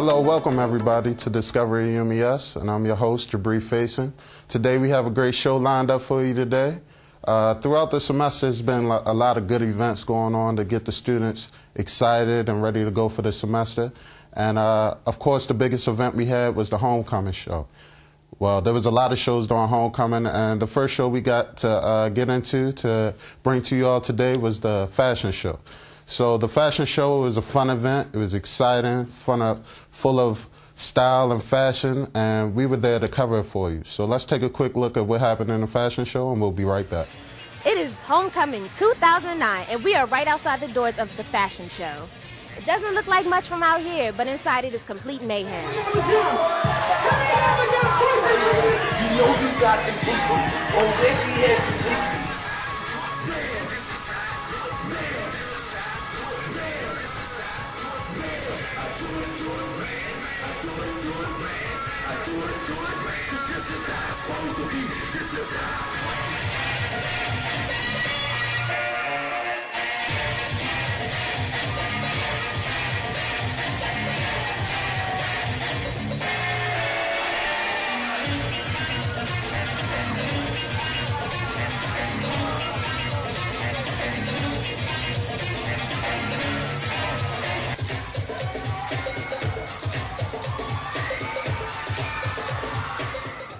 Hello, welcome everybody to Discovery Umes, and I'm your host, Jabri Faison. Today we have a great show lined up for you today. Throughout the semester, there's been a lot of good events going on to get the students excited and ready to go for the semester. And of course, the biggest event we had was the homecoming show. Well, there was a lot of shows during homecoming, and the first show we got to get into to bring to you all today was the fashion show. So the fashion show was a fun event. It was exciting, full of style and fashion, and we were there to cover it for you. So let's take a quick look at what happened in the fashion show, and we'll be right back. It is homecoming 2009, and we are right outside the doors of the fashion show. It doesn't look like much from out here, but inside it is complete mayhem. You know you got the people. Oh, there she has some people.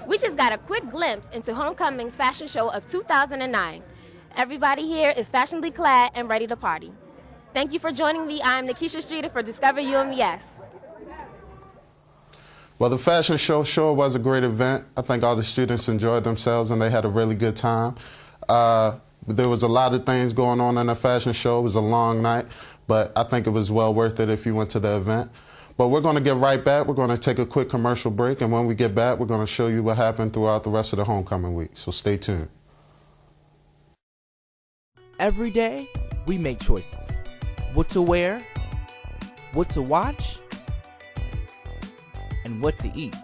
We just got a quick glimpse into Homecoming's fashion show of 2009. Everybody here is fashionably clad and ready to party. Thank you for joining me. I'm Nikisha Streeter for Discover UMES. Well, the fashion show sure was a great event. I think all the students enjoyed themselves and they had a really good time. There was a lot of things going on in the fashion show. It was a long night, but I think it was well worth it if you went to the event. But we're going to get right back. We're going to take a quick commercial break, and when we get back, we're going to show you what happened throughout the rest of the homecoming week. So stay tuned. Every day, we make choices. What to wear, what to watch, and what to eat.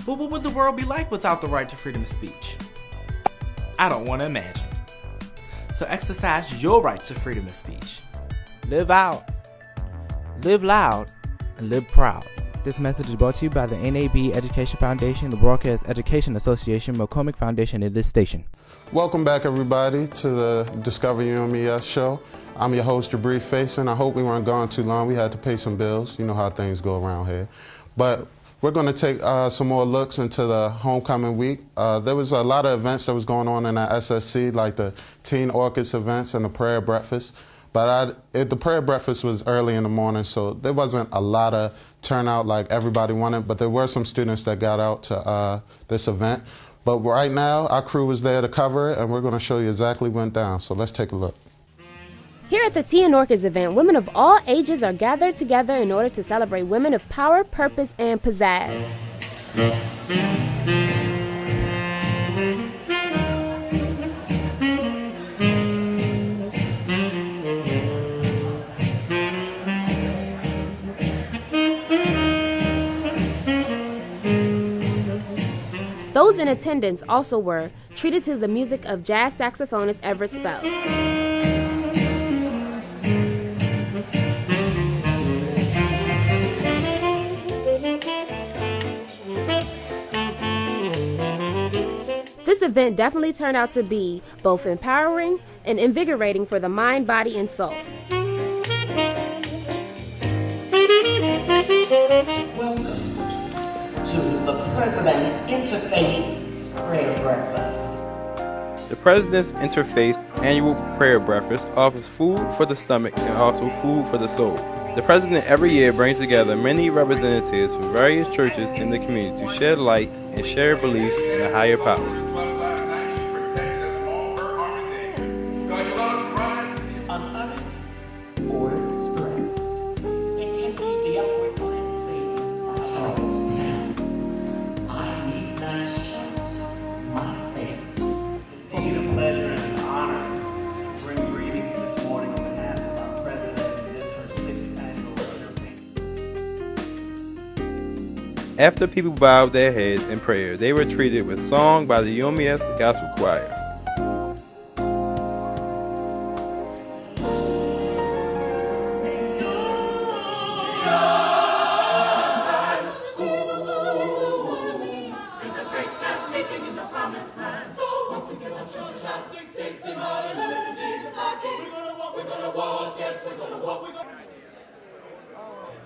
But what would the world be like without the right to freedom of speech? I don't want to imagine. So exercise your right to freedom of speech. Live out, live loud, and live proud. This message is brought to you by the NAB Education Foundation, the Broadcast Education Association, McCormick Foundation, and this station. Welcome back, everybody, to the Discover UMES show. I'm your host, Jabri Faison. I hope we weren't gone too long. We had to pay some bills. You know how things go around here. But we're going to take some more looks into the homecoming week. There was a lot of events that was going on in our SSC, like the Teen Orchids events and the prayer breakfast. But the prayer breakfast was early in the morning, so there wasn't a lot of turnout like everybody wanted, but there were some students that got out to this event. But right now, our crew was there to cover it, and we're going to show you exactly what went down. So let's take a look. Here at the Tea and Orchids event, women of all ages are gathered together in order to celebrate women of power, purpose, and pizzazz. Those in attendance also were treated to the music of jazz saxophonist Everett Spells. This event definitely turned out to be both empowering and invigorating for the mind, body, and soul. Welcome to the President's Interfaith Prayer Breakfast. The President's Interfaith Annual Prayer Breakfast offers food for the stomach and also food for the soul. The President every year brings together many representatives from various churches in the community to shed light and share beliefs in a higher power. After people bowed their heads in prayer, they were treated with song by the Umes Gospel Choir.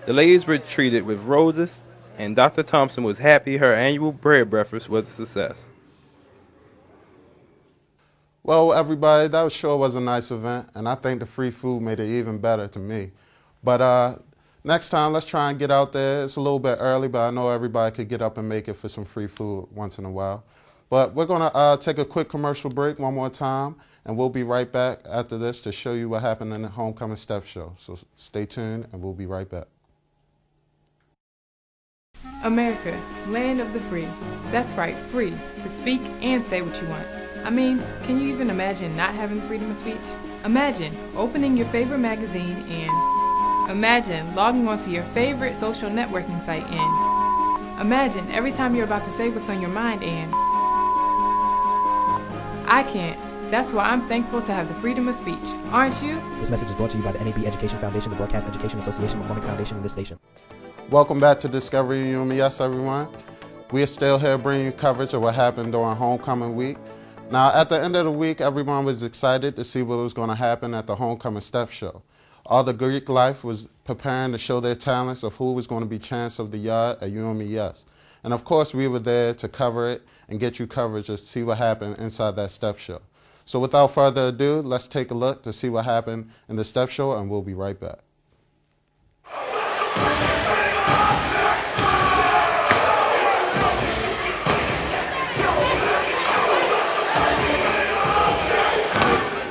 The ladies were treated with roses, and Dr. Thompson was happy her annual bread breakfast was a success. Well, everybody, that sure was a nice event, and I think the free food made it even better to me. But next time, let's try and get out there. It's a little bit early, but I know everybody could get up and make it for some free food once in a while. But we're going to take a quick commercial break one more time, and we'll be right back after this to show you what happened in the Homecoming Step Show. So stay tuned, and we'll be right back. America, land of the free. That's right, free to speak and say what you want. I mean, can you even imagine not having freedom of speech? Imagine opening your favorite magazine and imagine logging onto your favorite social networking site and imagine every time you're about to say what's on your mind and I can't. That's why I'm thankful to have the freedom of speech. Aren't you? This message is brought to you by the NAB Education Foundation, the Broadcast Education Association, McCormick Foundation, and this station. Welcome back to Discovery Umes, everyone. We are still here bringing you coverage of what happened during Homecoming Week. Now, at the end of the week, everyone was excited to see what was going to happen at the Homecoming Step Show. All the Greek life was preparing to show their talents of who was going to be Chance of the Yard at UMES. And of course, we were there to cover it and get you coverage to see what happened inside that step show. So without further ado, let's take a look to see what happened in the step show, and we'll be right back.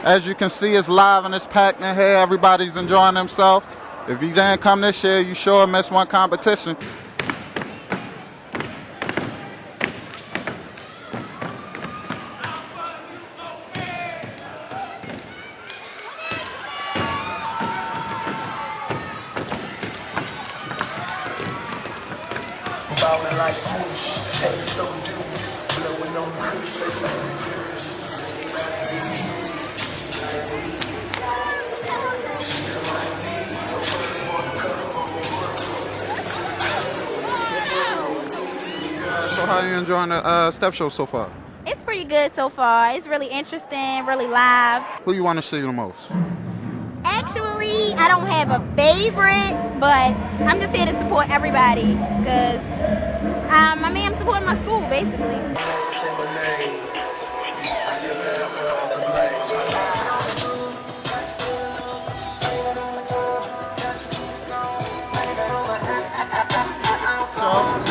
As you can see, it's live and it's packed in here. Everybody's enjoying themselves. If you didn't come this year, you sure missed one competition. Ballin' like swoosh, heads don't do, blowing on the cruise. So how are you enjoying the step show so far? It's pretty good so far. It's really interesting, really live. Who you want to see the most? Actually, I don't have a favorite, but I'm just here to support everybody because, I'm supporting my school, basically.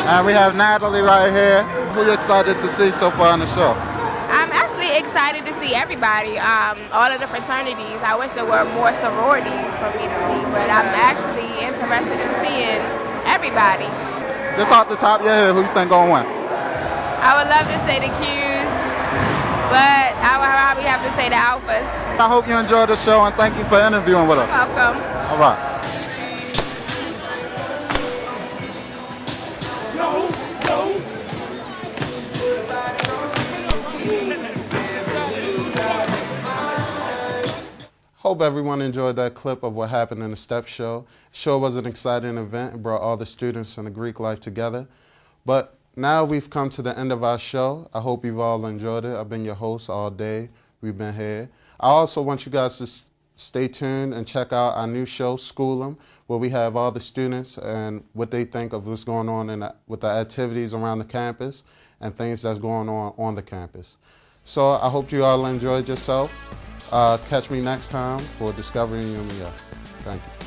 And we have Natalie right here. Who you excited to see so far on the show? I'm actually excited to see everybody, all of the fraternities. I wish there were more sororities for me to see, but I'm actually interested in seeing everybody. Just off the top of your head, who you think gonna win? I would love to say the Qs, but I would probably have to say the Alphas. I hope you enjoyed the show and thank you for interviewing with us. Welcome. All right. Hope everyone enjoyed that clip of what happened in the step show. Sure was an exciting event. It brought all the students in the Greek life together. But now we've come to the end of our show. I hope you've all enjoyed it. I've been your host all day. We've been here. I also want you guys to stay tuned and check out our new show, School 'Em, where we have all the students and what they think of what's going on with the activities around the campus and things that's going on the campus. So I hope you all enjoyed yourself. Catch me next time for Discovering UMES. Thank you.